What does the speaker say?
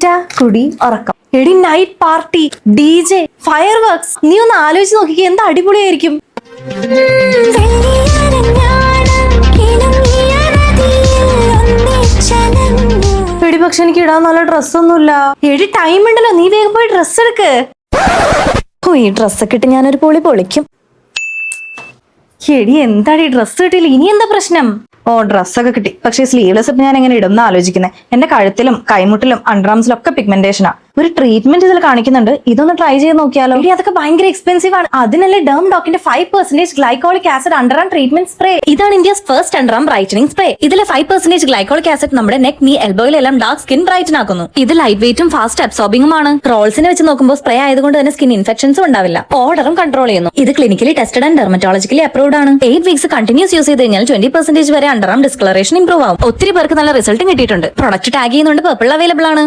തീറ്റ, കുടി, ഉറക്കം. എടി night party, DJ, fire works, നീ ഒന്ന് ആലോചിച്ച് നോക്കിക്കേ, എന്താ അടിപൊളിയായിരിക്കും. എടി പക്ഷെ എനിക്ക് ഇടാൻ നല്ല ഡ്രസ്സൊന്നുമില്ല. എടി ടൈം ഉണ്ടല്ലോ, നീ വേഗം പോയി ഡ്രസ്സ് എടുക്ക്. ഓ ഈ ഡ്രസ്സൊക്കെ ഇട്ട് ഞാനൊരു പൊളി പൊളിക്കും. എടി എന്താടി ഡ്രസ്സ് കിട്ടിയില്ല, ഇനി എന്താ പ്രശ്നം? ഓ ഡ്രസ്സൊക്കെ കിട്ടി, പക്ഷേ സ്ലീവ്ലെസ് ഇപ്പൊ ഞാൻ എങ്ങനെ ഇടുന്ന ആലോചിക്കുന്നത്. എന്റെ കഴുത്തിലും കൈമുട്ടിലും അണ്ടർആംസിലും ഒക്കെ പിഗ്മെന്റേഷനാ. ഒരു ട്രീറ്റ്മെന്റ് ഇതിൽ കാണിക്കുന്നുണ്ട്, ഇതൊന്ന് ട്രൈ ചെയ്ത് നോക്കിയാലോ? എടി അതൊക്കെ ഭയങ്കര എക്സ്പെൻസീവ് ആണ്. അതിനല്ലേ ഡേം ഡോക്കിന്റെ 5% glycolic acid underarm treatment spray. ഇതാണ് India's first underarm brightening spray. ഇതിലെ 5% ഗ്ലൈക്കോളിക് ആസിഡ് നമ്മുടെ നെക്ക്, നീ, എൽബോയിലെല്ലാം ഡാർക്ക് സ്കിൻ ബ്രൈറ്റൻ ആക്കുന്നു. ഇത് ലൈറ്റ് വെയിറ്റും ഫാസ്റ്റ് അബ്സോർബിംഗുമാണ്. റോൾസിനെ വെച്ച് നോക്കുമ്പോൾ സ്പ്രേ ആയതുകൊണ്ട് തന്നെ സ്കിൻ ഇൻഫെക്ഷൻസും ഉണ്ടാവില്ല. ഓർഡറും കൺട്രോൾ ചെയ്യുന്നു. ഇത് clinically tested and dermatologically approved ആണ്. 8 വീക്സ് കണ്ടിന്യൂസ് യൂസ് ചെയ്ത് കഴിഞ്ഞാൽ 20% വരെ അണ്ടർആം ഡിസ്കളറേഷൻ ഇംപ്രൂവ് ആവും. ഒത്തിരി പേർക്ക് നല്ല റിസൾട്ടും കിട്ടിയിട്ടുണ്ട്. പ്രൊഡക്റ്റ് ടാഗ് ചെയ്യുന്നുണ്ട്, പർപ്പിൾ അവൈലബിൾ ആണ്.